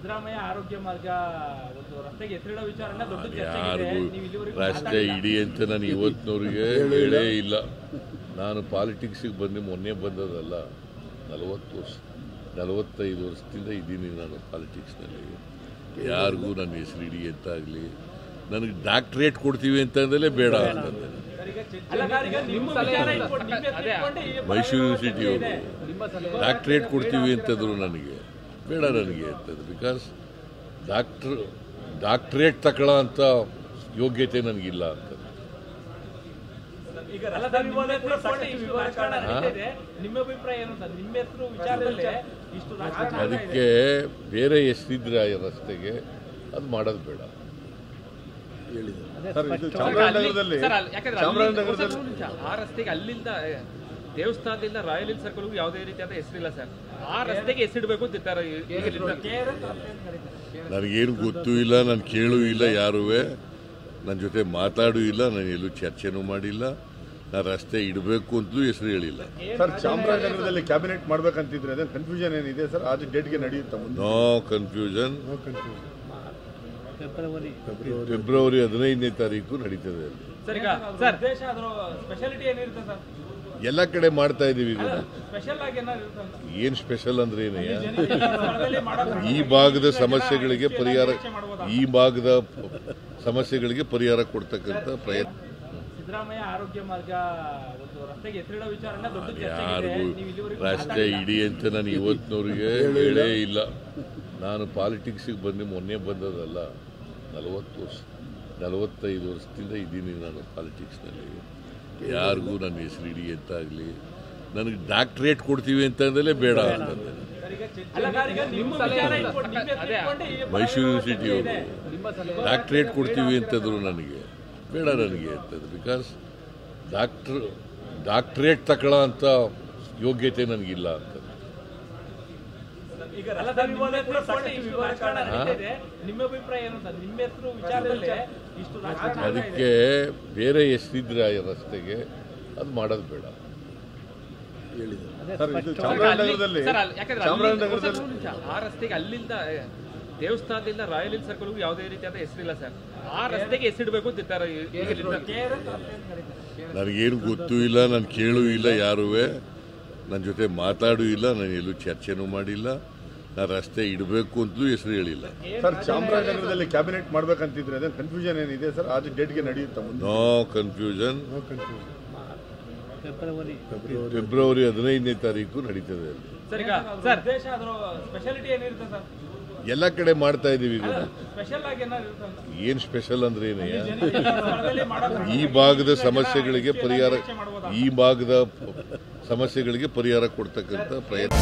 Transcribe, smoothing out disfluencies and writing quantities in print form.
ಸಿದ್ದರಾಮಯ್ಯ ಆರೋಗ್ಯ ಮಾರ್ಗ ಒಂದು ರಸ್ತೆಗೆ ಹೆಸರಿಡೋ ವಿಚಾರನ ದೊಡ್ಡ ಚರ್ಚೆ ಇದೆ. ನೀವು ಇಲ್ಲಿವರೆಗೂ ರಸ್ತೆ ಇಡಿ ಅಂತ ನಾನು ಇವತ್ತಿನವರಿಗೆ ಹೇಳೇ ಇಲ್ಲ. ನಾನು ಪಾಲಿಟಿಕ್ಸಿಗೆ ಬಂದು ಮೊನ್ನೆ ಬಂದದಲ್ಲ, 45 ವರ್ಷದಿಂದ ಇದ್ದೀನಿ ನಾನು ಪಾಲಿಟಿಕ್ಸ್ನಲ್ಲಿ. ಯಾರಿಗೂ ನನ್ನ ಹೆಸರು ಇಡಿ ಅಂತಾಗಲಿ, ನನಗೆ ಡಾಕ್ಟ್ರೇಟ್ ಕೊಡ್ತೀವಿ ಅಂತಂದಲೇ ಬೇಡ ಅಂತಂದೆ. ಮೈಸೂರು ಯೂನಿವರ್ಸಿಟಿಯವರು ಡಾಕ್ಟ್ರೇಟ್ ಕೊಡ್ತೀವಿ ಅಂತಂದ್ರು ನನಗೆ ಬೇಡ ನನಗೆ ಅಂತಂದು. ಬಿಕಾಸ್ ಡಾಕ್ಟ್ರೇಟ್ ತಗೊಳ್ಳೋ ಅಂತ ಯೋಗ್ಯತೆ ನನಗಿಲ್ಲ ಅಂತ. ಅದಕ್ಕೆ ಬೇರೆ ಹೆಸರಿದ್ರೆ ಆ ರಸ್ತೆಗೆ ಅದು ಮಾಡೋದು ಬೇಡ. ಆ ರಸ್ತೆಗೆ ಅಲ್ಲಿಂದ ದೇವಸ್ಥಾನದಿಂದ ರಾಯಲ್ ಹಿಲ್ ಸರ್ಕಲ್ ಯಾವುದೇ ರೀತಿಯಾದ ಹೆಸರಿಲ್ಲ ಸರ್. ಆ ರಸ್ತೆಗೆ ಹೆಸರಿಡಬೇಕು ಅಂತಿದ್ದಾರೆ. ನನಗೇನು ಗೊತ್ತೂ ಇಲ್ಲ, ನಾನು ಕೇಳೂ ಇಲ್ಲ, ಯಾರೂ ನನ್ನ ಜೊತೆ ಮಾತಾಡೂ ಇಲ್ಲ, ನಾನು ಎಲ್ಲೂ ಚರ್ಚೆನೂ ಮಾಡಿಲ್ಲ. ನಾನು ರಸ್ತೆ ಇಡಬೇಕು ಅಂತಲೂ ಹೆಸರು ಹೇಳಿಲ್ಲ. ಸರ್, ಚಾಮರಾಜನಗರದಲ್ಲಿ ಕ್ಯಾಬಿನೆಟ್ ಮಾಡ್ಬೇಕಂತಿದ್ರೆ ಅದೇ ಕನ್ಫ್ಯೂಷನ್ ಏನಿದೆ ಸರ್? ಅದು ಡೇಟ್ಗೆ ನಡೆಯುತ್ತಾ? No confusion. ಫೆಬ್ರವರಿ 15ನೇ ತಾರೀಕು ನಡೀತದೆ. ಎಲ್ಲ ಕಡೆ ಮಾಡ್ತಾ ಇದೀವಿ. ಏನ್ ಸ್ಪೆಷಲ್ ಅಂದ್ರೆ ಏನಯ್ಯ? ಈ ಭಾಗದ ಸಮಸ್ಯೆಗಳಿಗೆ ಪರಿಹಾರ ಕೊಡ್ತಕ್ಕಂಥ ಪ್ರಯತ್ನ. ಸಿದ್ದರಾಮಯ್ಯ ಆರೋಗ್ಯ ಮಾರ್ಗ ಒಂದು ರಸ್ತೆಗೆ ಹೆಸರಿಡೋ ವಿಚಾರನ ದೊಡ್ಡ ಚರ್ಚೆ ಇದೆ. ಯಾರಿಗೂ ರಸ್ತೆ ಇಡಿ ಅಂತ ನಾನು ಇವತ್ತಿನವರಿಗೆ ಹೇಳೇ ಇಲ್ಲ. ನಾನು ಪಾಲಿಟಿಕ್ಸಿಗೆ ಬಂದು ಮೊನ್ನೆ ಬಂದದಲ್ಲ, 45 ವರ್ಷದಿಂದ ಇದ್ದೀನಿ ನಾನು ಪಾಲಿಟಿಕ್ಸ್ನಲ್ಲಿ. ಯಾರಿಗೂ ನನ್ನ ಹೆಸರು ಇಡಿ ಅಂತಾಗಲಿ, ನನಗೆ ಡಾಕ್ಟ್ರೇಟ್ ಕೊಡ್ತೀವಿ ಅಂತಂದಲೇ ಬೇಡ ಅಂತಂದೆ. ಮೈಸೂರು ಯೂನಿವರ್ಸಿಟಿಯವರು ಡಾಕ್ಟ್ರೇಟ್ ಕೊಡ್ತೀವಿ ಅಂತಂದ್ರು ನನಗೆ ಬೇಡ ನನಗೆ ಅಂತಂದು. ಬಿಕಾಸ್ ಡಾಕ್ಟ್ರೇಟ್ ತಗೊಳ್ಳೋ ಅಂತ ಯೋಗ್ಯತೆ ನನಗಿಲ್ಲ ಅಂತ. ಅದಕ್ಕೆ ಬೇರೆ ಹೆಸರಿದ್ರೆ ಆ ರಸ್ತೆಗೆ ಅದು ಮಾಡೋದು ಬೇಡ. ಆ ರಸ್ತೆಗೆ ಅಲ್ಲಿಂದ ದೇವಸ್ಥಾನದಿಂದ ರಾಯಲ್ ಹಿಲ್ ಸರ್ಕಲ್ ಯಾವುದೇ ರೀತಿಯಾದ ಹೆಸರಿಲ್ಲ ಸರ್. ಆ ರಸ್ತೆಗೆ ಹೆಸರಿಡಬೇಕು ಅಂತಿದ್ದಾರೆ. ನನಗೇನು ಗೊತ್ತೂ ಇಲ್ಲ, ನಾನು ಕೇಳೂ ಇಲ್ಲ, ಯಾರೂ ನನ್ನ ಜೊತೆ ಮಾತಾಡೂ ಇಲ್ಲ, ನಾನು ಎಲ್ಲೂ ಚರ್ಚೆನೂ ಮಾಡಿಲ್ಲ. ನಾನು ರಸ್ತೆ ಇಡಬೇಕು ಅಂತಲೂ ಹೆಸರು ಹೇಳಿಲ್ಲ. ಸರ್, ಚಾಮರಾಜನಗರದಲ್ಲಿ ಕ್ಯಾಬಿನೆಟ್ ಮಾಡ್ಬೇಕಂತಿದ್ರೆ ಅದೇ ಕನ್ಫ್ಯೂಷನ್ ಏನಿದೆ ಸರ್? ಅದು ಡೇಟ್ಗೆ ನಡೆಯುತ್ತಾ? No confusion. ಫೆಬ್ರವರಿ 15ನೇ ತಾರೀಕು ನಡೀತದೆ. ಎಲ್ಲ ಕಡೆ ಮಾಡ್ತಾ ಇದೀವಿ. ಏನ್ ಸ್ಪೆಷಲ್ ಅಂದ್ರೆ ಏನಯ್ಯ? ಈ ಭಾಗದ ಸಮಸ್ಯೆಗಳಿಗೆ ಪರಿಹಾರ ಕೊಡ್ತಕ್ಕಂಥ ಪ್ರಯತ್ನ.